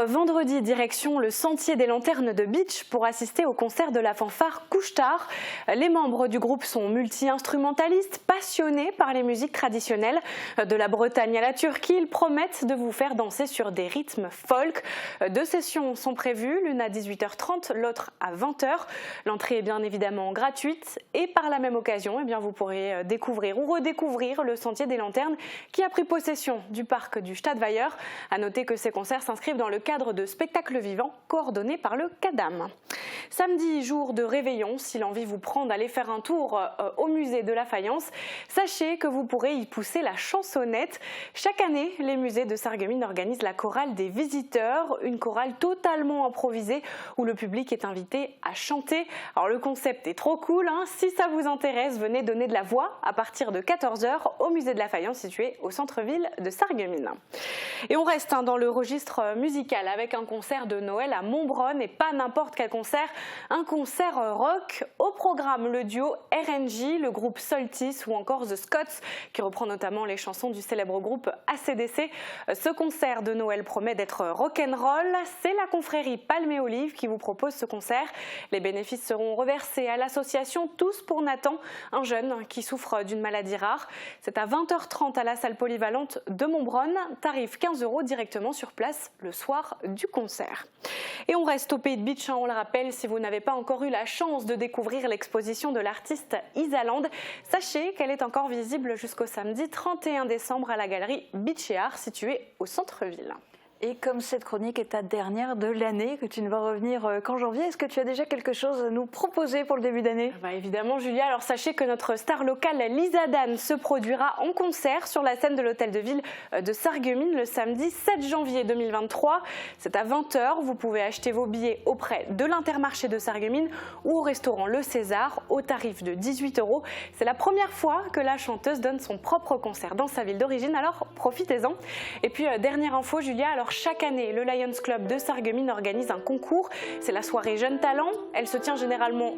Vendredi, direction le Sentier des Lanternes de Bitche pour assister au concert de la fanfare Couche-Tard. Les membres du groupe sont multi-instrumentalistes, passionnés par les musiques traditionnelles. De la Bretagne à la Turquie, ils promettent de vous faire danser sur des rythmes folk. 2 sessions sont prévues, l'une à 18h30, l'autre à 20h. L'entrée est bien évidemment gratuite et par la même occasion, vous pourrez découvrir ou redécouvrir le Sentier des Lanternes qui a pris possession du parc du Stadtweiler. À noter que ces concerts s'inscrivent dans le cadre de spectacles vivants coordonnés par le CADAM. Samedi, jour de réveillon, si l'envie vous prend d'aller faire un tour au musée de la faïence, sachez que vous pourrez y pousser la chansonnette. Chaque année, les musées de Sarreguemines organisent la chorale des visiteurs, une chorale totalement improvisée où le public est invité à chanter. Alors le concept est trop cool, si ça vous intéresse, venez donner de la voix à partir de 14h au musée de la faïence situé au centre-ville de Sarreguemines. Et on reste dans le registre musical avec un concert de Noël à Montbronn et pas n'importe quel concert, un concert rock. Au programme le duo RNG, le groupe Solstice ou encore The Scots qui reprend notamment les chansons du célèbre groupe AC/DC. Ce concert de Noël promet d'être rock'n'roll. C'est la confrérie Palme et Olive qui vous propose ce concert. Les bénéfices seront reversés à l'association Tous pour Nathan, un jeune qui souffre d'une maladie rare. C'est à 20h30 à la salle polyvalente de Montbronn, tarif 15 € directement sur place le soir du concert. Et on reste au pays de Bitche, on le rappelle, si vous n'avez pas encore eu la chance de découvrir l'exposition de l'artiste Isaland, sachez qu'elle est encore visible jusqu'au samedi 31 décembre à la galerie Bitche et Art située au centre-ville. Et comme cette chronique est ta dernière de l'année, que tu ne vas revenir qu'en janvier, est-ce que tu as déjà quelque chose à nous proposer pour le début d'année ? Évidemment Julia, alors sachez que notre star locale Lisa Dan se produira en concert sur la scène de l'Hôtel de Ville de Sarreguemines le samedi 7 janvier 2023. C'est à 20h, vous pouvez acheter vos billets auprès de l'Intermarché de Sarreguemines ou au restaurant Le César au tarif de 18 €. C'est la première fois que la chanteuse donne son propre concert dans sa ville d'origine, alors profitez-en. Et puis dernière info Julia, alors chaque année, le Lions Club de Sarreguemines organise un concours. C'est la soirée Jeunes Talents. Elle se tient généralement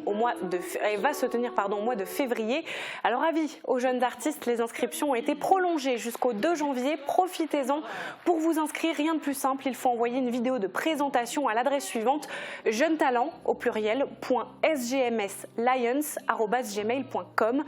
elle va se tenir au mois de février. Alors avis aux jeunes artistes, les inscriptions ont été prolongées jusqu'au 2 janvier. Profitez-en. Pour vous inscrire, rien de plus simple, il faut envoyer une vidéo de présentation à l'adresse suivante jeunetalents au pluriel .sgmslions@gmail.com.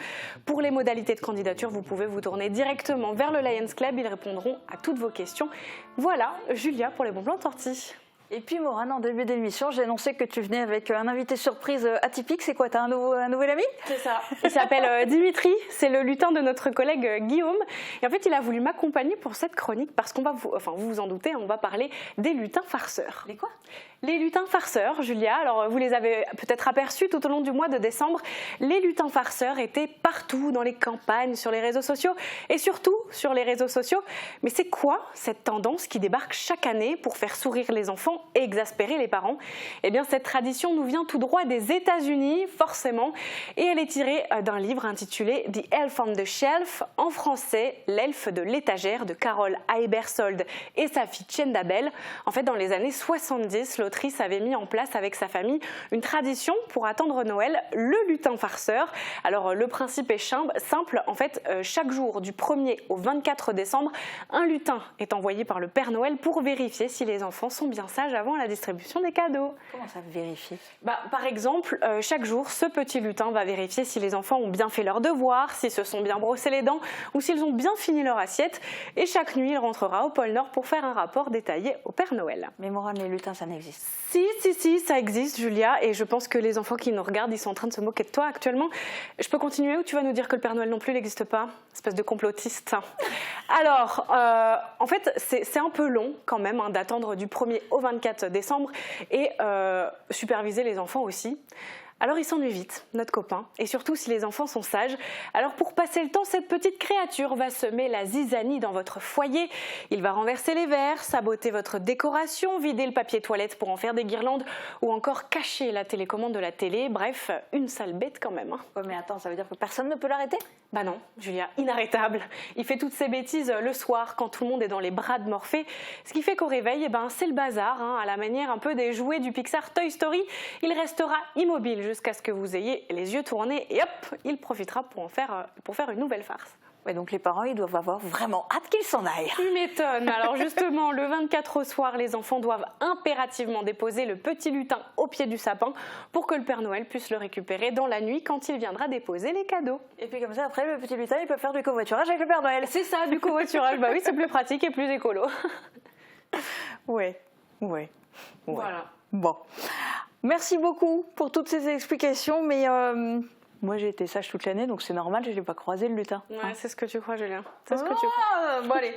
Pour les modalités de candidature, vous pouvez vous tourner directement vers le Lions Club. Ils répondront à toutes vos questions. Voilà, Julia pour les bons plans tortilles. Et puis Morane, en début d'émission, j'ai annoncé que tu venais avec un invité surprise atypique. C'est quoi, t'as un nouvel ami ? C'est ça. Il s'appelle Dimitri, c'est le lutin de notre collègue Guillaume. Et en fait, il a voulu m'accompagner pour cette chronique parce qu'on va, vous vous en doutez, on va parler des lutins farceurs. Les quoi ? Les lutins farceurs, Julia. Alors, vous les avez peut-être aperçus tout au long du mois de décembre. Les lutins farceurs étaient partout dans les campagnes, sur les réseaux sociaux et surtout sur les réseaux sociaux. Mais c'est quoi cette tendance qui débarque chaque année pour faire sourire les enfants et exaspérer les parents ? Eh bien, cette tradition nous vient tout droit des États-Unis, forcément, et elle est tirée d'un livre intitulé The Elf on the Shelf, en français, L'elfe de l'étagère de Carol Ibersold et sa fille Chenda Bell. En fait, dans les années 70, l'autrice avait mis en place avec sa famille une tradition pour attendre Noël, le lutin farceur. Alors, le principe est simple. En fait, chaque jour du 1er au 24 décembre, un lutin est envoyé par le Père Noël pour vérifier si les enfants sont bien sages avant la distribution des cadeaux. Comment ça vérifie ? Par exemple, chaque jour, ce petit lutin va vérifier si les enfants ont bien fait leurs devoirs, s'ils se sont bien brossés les dents ou s'ils ont bien fini leur assiette. Et chaque nuit, il rentrera au pôle Nord pour faire un rapport détaillé au Père Noël. Mais Morane, les lutins, ça n'existe. Si, ça existe, Julia, et je pense que les enfants qui nous regardent, ils sont en train de se moquer de toi actuellement. Je peux continuer ou tu vas nous dire que le Père Noël non plus n'existe pas ? Espèce de complotiste. Alors, en fait, c'est un peu long quand même d'attendre du 1er au 24 décembre et superviser les enfants aussi. Alors il s'ennuie vite, notre copain, et surtout si les enfants sont sages. Alors pour passer le temps, cette petite créature va semer la zizanie dans votre foyer. Il va renverser les verres, saboter votre décoration, vider le papier toilette pour en faire des guirlandes ou encore cacher la télécommande de la télé. Bref, une sale bête quand même. Ouais, mais attends, ça veut dire que personne ne peut l'arrêter ? Bah non, Julia, inarrêtable. Il fait toutes ces bêtises le soir quand tout le monde est dans les bras de Morphée. Ce qui fait qu'au réveil, c'est le bazar, à la manière un peu des jouets du Pixar Toy Story. Il restera immobile jusqu'à ce que vous ayez les yeux tournés et hop, il profitera pour faire une nouvelle farce. Ouais, donc les parents, ils doivent avoir vraiment hâte qu'ils s'en aillent. Tu m'étonnes. Alors justement, le 24 au soir, les enfants doivent impérativement déposer le petit lutin au pied du sapin pour que le Père Noël puisse le récupérer dans la nuit quand il viendra déposer les cadeaux. Et puis comme ça, après, le petit lutin, il peut faire du covoiturage avec le Père Noël. C'est ça, du covoiturage. Bah oui, c'est plus pratique et plus écolo. Ouais. Voilà. Bon. Merci beaucoup pour toutes ces explications, mais moi j'ai été sage toute l'année, donc c'est normal, je n'ai pas croisé le lutin. Ouais, c'est ce que tu crois, Julien. C'est ce que tu crois. Bon allez,